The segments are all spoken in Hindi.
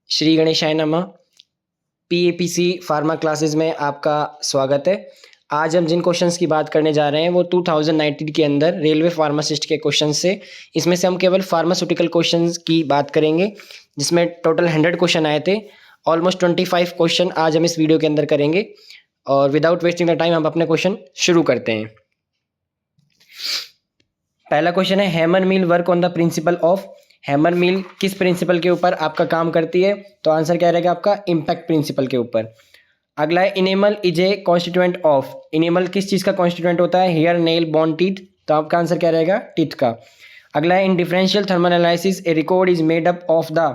श्री गणेशाय नमः। पीएपीसी फार्मा क्लासेस में आपका स्वागत है। आज हम जिन क्वेश्चंस की बात करने जा रहे हैं वो 2019 के अंदर रेलवे फार्मासिस्ट के क्वेश्चंस से, इसमें से हम केवल फार्मास्यूटिकल क्वेश्चंस की बात करेंगे जिसमें टोटल 100 क्वेश्चन आए थे। ऑलमोस्ट 25 क्वेश्चन आज हम इस वीडियो के अंदर करेंगे और विदाउट वेस्टिंग द टाइम हम अपने क्वेश्चन शुरू करते हैं। पहला क्वेश्चन है, hammer mill work on the principle of. Hammer mill किस प्रिंसिपल के ऊपर आपका काम करती है? तो आंसर क्या रहेगा आपका? इम्पैक्ट प्रिंसिपल के ऊपर। अगला है, enamel is a constituent of. Enamel किस चीज़ का कॉन्स्टिट्यूएंट होता है? Hair, nail, bone, teeth. तो आपका आंसर क्या रहेगा? टीथ का। अगला है, in differential thermal analysis a record is made up of the.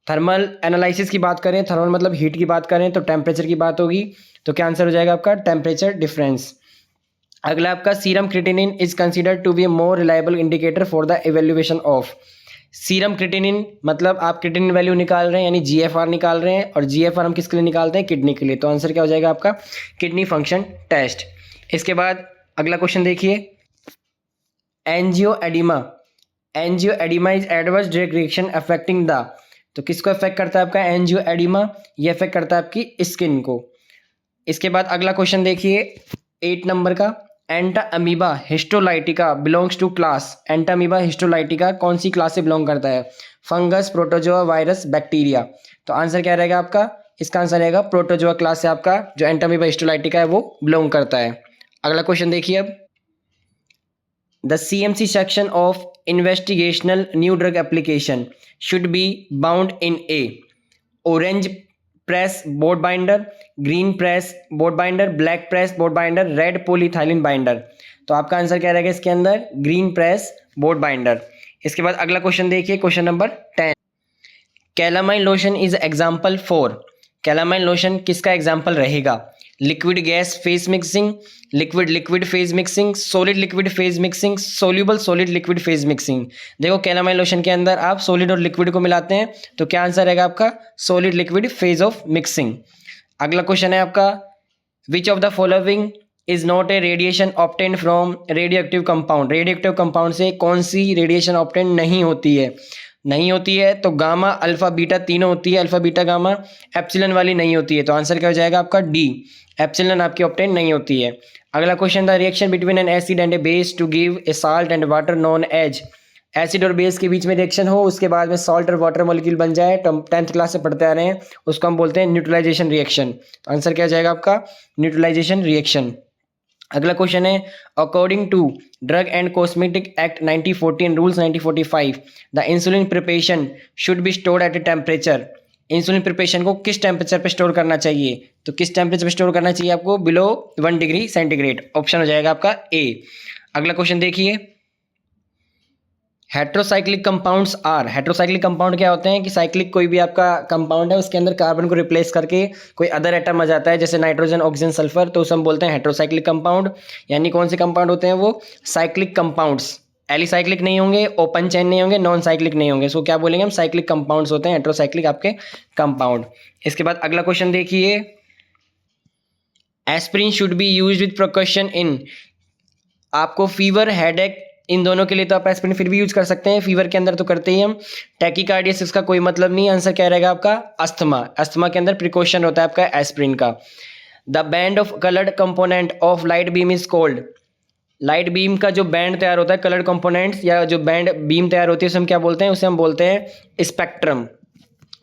Thermal analysis की बात करें, थर्मल मतलब हीट की बात करें तो टेम्परेचर की बात होगी। तो क्या आंसर हो जाएगा आपका? Temperature difference. अगला आपका, serum creatinine is considered to be a more reliable indicator for the evaluation of. Serum creatinine मतलब आप क्रिएटिनिन वैल्यू निकाल रहे हैं यानी जीएफआर निकाल रहे हैं, और जीएफआर हम किसके लिए निकालते हैं? किडनी के लिए। तो आंसर क्या हो जाएगा आपका? Kidney function test. इसके बाद अगला क्वेश्चन देखिए, angioedema. Angioedema is adverse drug reaction affecting the. तो किसको अफेक्ट करता है आपका एंजियोएडिमा? ये अफेक्ट करता है आपकी स्किन को। इसके बाद अगला क्वेश्चन देखिए 8 नंबर का, Entamoeba histolytica belongs to class. Entamoeba histolytica कौन सी क्लास से बिलोंग करता है? Fungus, protozoa, virus, bacteria. तो आंसर क्या रहेगा आपका? इसका आंसर रहेगा प्रोटोजोआ क्लास से आपका जो एंटा अमीबा हिस्टोलाइटिका है वो बिलोंग करता है। अगला क्वेश्चन देखिए अब, the CMC section of investigational new drug application should be bound in A orange press board binder, green press board binder, black press board binder, red polyethylene binder. तो आपका आंसर क्या रहेगा इसके अंदर? Green press board binder. इसके बाद अगला क्वेश्चन देखिए, question number 10, calamine lotion is example for. Calamine lotion किसका एग्जाम्पल रहेगा? Liquid gas phase mixing, liquid liquid phase mixing, solid liquid phase mixing, soluble solid liquid phase mixing. देखो कैलामाइन लोशन के अंदर आप सॉलिड और लिक्विड को मिलाते हैं, तो क्या आंसर रहेगा आपका? Solid liquid phase of mixing. अगला क्वेश्चन है आपका, विच of the following is not a radiation obtained from radio active compound. Radio active compound से कौन सी रेडिएशन ऑब्टेन्ड नहीं होती है? नहीं होती है तो गामा, अल्फा, बीटा तीनों होती है, अल्फा, बीटा, गामा। एप्सिलॉन वाली नहीं होती है, तो आंसर क्या हो जाएगा आपका? डी, एप्सिलॉन आपकी ऑब्टेन नहीं होती है। अगला question, the reaction between an acid and a base to give a salt and water known as. Acid और बेस के बीच में रिएक्शन हो, उसके बाद में सॉल्ट और वाटर मॉलिक्यूल बन जाए, तो हम 10th क्लास से पढ़ते आ रहे हैं, उसको हम बोलते हैं न्यूट्रलाइजेशन रिएक्शन। तो आंसर क्या हो जाएगा आपका? Neutralisation reaction. अगला क्वेश्चन है, according to drug and cosmetic act 1914 rules 1945 the insulin preparation should be stored at a temperature. Insulin preparation को किस टेम्परेचर पे स्टोर करना चाहिए? तो किस टेम्परेचर पे स्टोर करना चाहिए आपको? Below 1 degree centigrade. ऑप्शन हो जाएगा आपका ए। अगला क्वेश्चन देखिए, heterocyclic compounds are. Heterocyclic compound क्या होते हैं कि साइक्लिक कोई भी आपका कंपाउंड है उसके अंदर कार्बन को रिप्लेस करके कोई अदर एटम आ जाता है, जैसे नाइट्रोजन, ऑक्सीजन, सल्फर, तो उसे हम बोलते हैं हेट्रोसाइक्लिक कंपाउंड। यानी कौन से कंपाउंड होते हैं वो? Cyclic compounds. एलिसाइक्लिक नहीं होंगे, ओपन चेन नहीं होंगे, नॉन साइक्लिक नहीं होंगे, सो क्या बोलेंगे हम? साइक्लिक कंपाउंड्स होते हैं हेट्रोसाइक्लिक आपके कंपाउंड। इसके बाद अगला क्वेश्चन देखिए, aspirin should be used with precaution इन। आपको फीवर, हेडेक, इन दोनों के लिए तो आप एस्पिरिन फिर भी यूज कर सकते हैं, फीवर के अंदर तो करते ही हम। टैकीकार्डियस इसका कोई मतलब नहीं। आंसर क्या रहेगा आपका? अस्थमा। अस्थमा के अंदर प्रिकॉशन होता है आपका एस्पिरिन का। The band of coloured component of light beam is called. Light beam का जो बैंड तैयार होता है, कलर्ड कंपोनेंट्स या जो बैंड बीम तैयार होती है, उसे हम क्या बोलते हैं? उसे हम बोलते हैं स्पेक्ट्रम।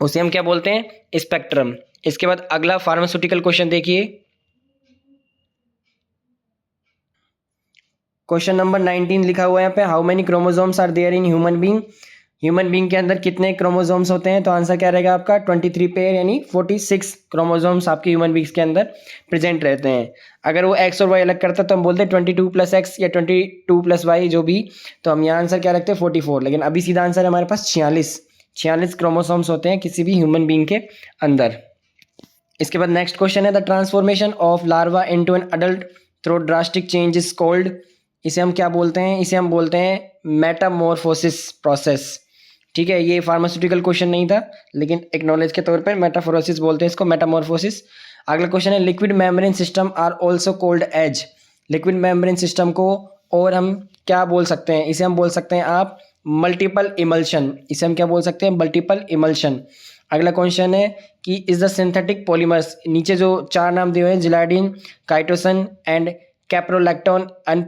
उसे हम क्या बोलते हैं? स्पेक्ट्रम। इसके बाद अगला फार्मास्यूटिकल क्वेश्चन देखिए, क्वेश्चन नंबर 19 लिखा हुआ है यहाँ पे, how many chromosomes are there in human being. Human being के अंदर कितने क्रोमोसोम्स होते हैं? तो आंसर क्या रहेगा आपका? 23 पेयर यानी 46 क्रोमोसोम्स आपके ह्यूमन बींग्स के अंदर प्रेजेंट रहते हैं। अगर वो एक्स और वाई अलग करता तो हम बोलते हैं 22 + x या 22 + y जो भी, तो हम यहाँ आंसर क्या रखते हैं? 44। लेकिन अभी सीधा आंसर है हमारे पास 46 क्रोमोसोम्स होते हैं किसी भी ह्यूमन बींग के अंदर। इसके बाद नेक्स्ट क्वेश्चन है, the transformation of larva into an adult through drastic change is called. इसे हम क्या बोलते हैं? इसे हम बोलते हैं मेटामॉर्फोसिस प्रोसेस। ठीक है, ये फार्मास्यूटिकल क्वेश्चन नहीं था लेकिन एक नॉलेज के तौर पर मेटाफोरोसिस बोलते हैं इसको, मेटामॉर्फोसिस। अगला क्वेश्चन है, liquid membrane system are also called as. Liquid membrane system को और हम क्या बोल सकते हैं? इसे हम बोल सकते हैं आप मल्टीपल इमल्शन। इसे हम क्या बोल सकते हैं? Multiple emulsion. अगला क्वेश्चन है कि इज द सिंथेटिक पॉलीमर्स, नीचे जो 4 नाम दिए हुए हैं जिलाइडिन, काइटोसन एंड कैप्रोलैक्टोन एंड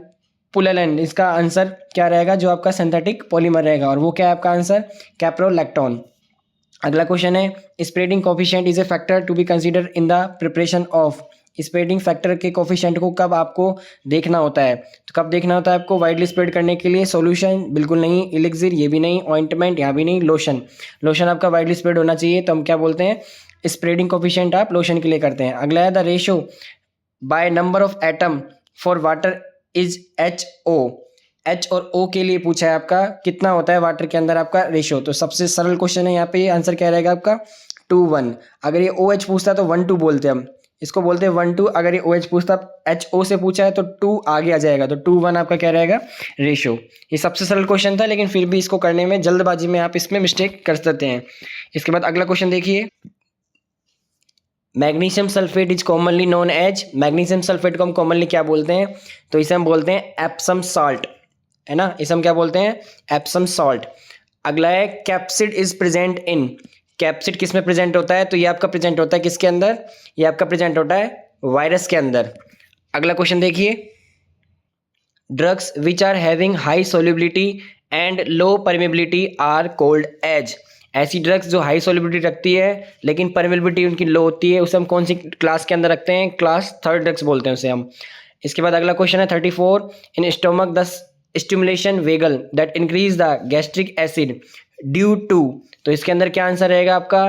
पुलेलन, इसका आंसर क्या रहेगा जो आपका सिंथेटिक पॉलीमर रहेगा, और वो क्या है आपका आंसर कैप्रोलैक्टोन। अगला क्वेश्चन है spreading coefficient is a factor to be consider in the preparation of, spreading factor के कोफिशिएंट को कब आपको देखना होता है, तो कब देखना होता है आपको वाइडली स्प्रेड करने के लिए, सॉल्यूशन बिल्कुल नहीं, इलिक्सिर ये भी नहीं, ऑइंटमेंट यहाँ भी नहीं, लोशन, लोशन आपका वाइडली स्प्रेड होना चाहिए, तो हम क्या बोलते हैं स्प्रेडिंग कोफिशिएंट आप लोशन के लिए करते हैं। अगला है the ratio by number of atom for water is HO, H और O के लिए पूछा है आपका कितना होता है वाटर के अंदर आपका रेशो, तो सबसे सरल क्वेश्चन है यहाँ पे, आंसर क्या रहेगा आपका 2:1। अगर ये OH पूछता तो 1:2 बोलते हम, इसको बोलते हैं 1:2, अगर ये OH पूछता HO से पूछा है तो 2 आगे आ जाएगा, तो 2:1 आपका क्या रहेगा रेशो। ये सबसे सरल क्वेश्चन था, लेकिन फिर भी इसको करने में जल्दबाजी में आप इसमें मिस्टेक कर सकते हैं। इसके बाद अगला क्वेश्चन देखिए, magnesium sulphate is commonly known as, magnesium sulphate को हम कॉमनली क्या बोलते हैं, तो इसे हम बोलते हैं एप्सम साल्ट, है ना, इसे हम क्या बोलते हैं एप्सम सॉल्ट। अगला है capsid is present in, capsid किस में प्रेजेंट होता है, तो ये आपका प्रेजेंट होता है किसके अंदर, ये आपका प्रेजेंट होता है वायरस के अंदर। अगला क्वेश्चन देखिए, drugs which are having high solubility and low permeability are called as, ऐसी ड्रग्स जो हाई सोल्युबिलिटी रखती है लेकिन परमेबिलिटी उनकी लो होती है, उसे हम कौन सी क्लास के अंदर रखते हैं, क्लास 3rd ड्रग्स बोलते हैं उसे हम। इसके बाद अगला क्वेश्चन है 34, in stomach the stimulation vagal that increase the gastric acid due to, तो इसके अंदर क्या आंसर रहेगा आपका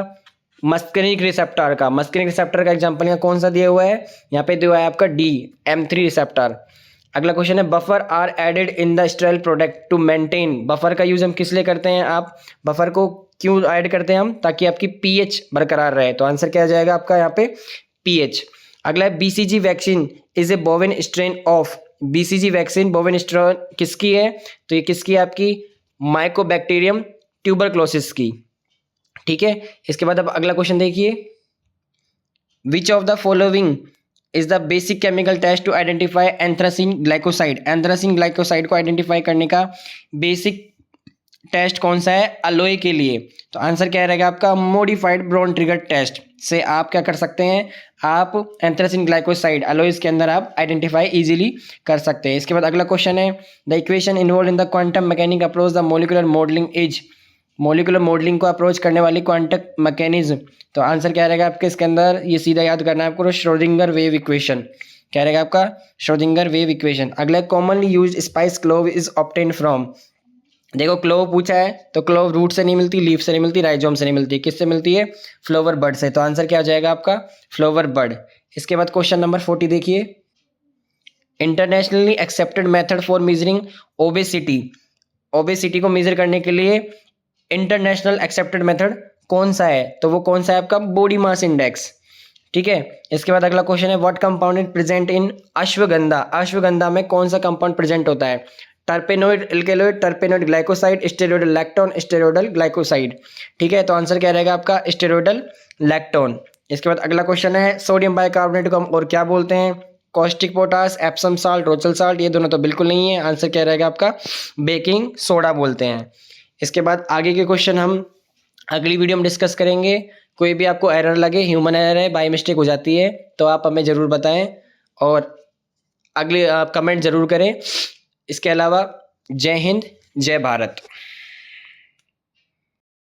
मस्करिनिक रिसेप्टर का, मस्करिनिक रिसेप्टर का एग्जांपल यहाँ कौन सा दिया हुआ है, यहाँ पे दिया हुआ है आपका M3 रिसेप्टर। अगला क्वेश्चन है buffer are added in the sterile product to maintain, buffer का यूज हम किस लिए करते हैं, आप बफर को क्यों ऐड करते हैं हम, ताकि आपकी पीएच बरकरार रहे, तो आंसर क्या आ जाएगा आपका यहाँ पे पीएच। अगला है BCG vaccine is a Bowen strain of, BCG vaccine Bowen strain किसकी है, तो ये किसकी है आपकी माइकोबैक्टीरियम ट्यूबरक्लोसिस की, ठीक है। इसके बाद अब अगला क्वेश्चन देखिए, which of the following is the basic chemical test to identify anthracene glycoside, anthracene glycoside को आइडेंटिफाई करने का बेसिक टेस्ट कौन सा है अलोए के लिए, तो आंसर क्या रहेगा आपका मॉडिफाइड ब्रॉन ट्रिगर टेस्ट से आप क्या कर सकते हैं, आप एंथ्रासिन ग्लाइकोसाइड अलोइस के अंदर आप आइडेंटिफाई इजीली कर सकते हैं। इसके बाद अगला क्वेश्चन है the equation involve in the quantum mechanic approach the molecular modelling is, molecular modelling को अप्रोच करने वाली क्वांटम मैकेनिज्म, तो आंसर क्या रहेगा आपके इसके अंदर, ये सीधा याद करना है आपको श्रोडिंगर वेव इक्वेशन, क्या रहेगा आपका श्रोडिंगर वेव इक्वेशन। अगला commonly used spice clove is obtained from, देखो क्लोव पूछा है तो क्लोव रूट से नहीं मिलती, लीफ से नहीं मिलती, राइजोम से नहीं मिलती, किससे मिलती है फ्लावर बर्ड से, तो आंसर क्या हो जाएगा आपका फ्लावर बर्ड। इसके बाद क्वेश्चन नंबर 40 देखिए, internationally accepted method for measuring obesity, obesity को मेजर करने के लिए इंटरनेशनल एक्सेप्टेड मेथड कौन सा है, तो वो कौन सा है आपका बॉडी मास इंडेक्स, ठीक है। इसके बाद अगला क्वेश्चन है what compound is present in ashwagandha, ashwagandha में कौन सा कंपाउंड प्रेजेंट होता है, terpenoid alkaloid, terpenoid glycoside, steroidal lactone, steroidal glycoside, ठीक है, तो आंसर क्या रहेगा आपका स्टेरॉयडल लैक्टोन। इसके बाद अगला क्वेश्चन है सोडियम बाइकार्बोनेट को हम और क्या बोलते हैं, caustic potash, Epsom salt, Rochelle salt, ये दोनों तो बिल्कुल नहीं है, आंसर क्या रहेगा आपका बेकिंग सोडा बोलते हैं। इसके बाद आगे के क्वेश्चन हम अगली वीडियो में डिस्कस करेंगे। कोई भी आपको एरर लगे, ह्यूमन एरर है, बाय मिस्टेक हो जाती है, तो आप हमें ज़रूर बताएं और अगले कमेंट ज़रूर करें। इसके अलावा जय हिंद जय भारत।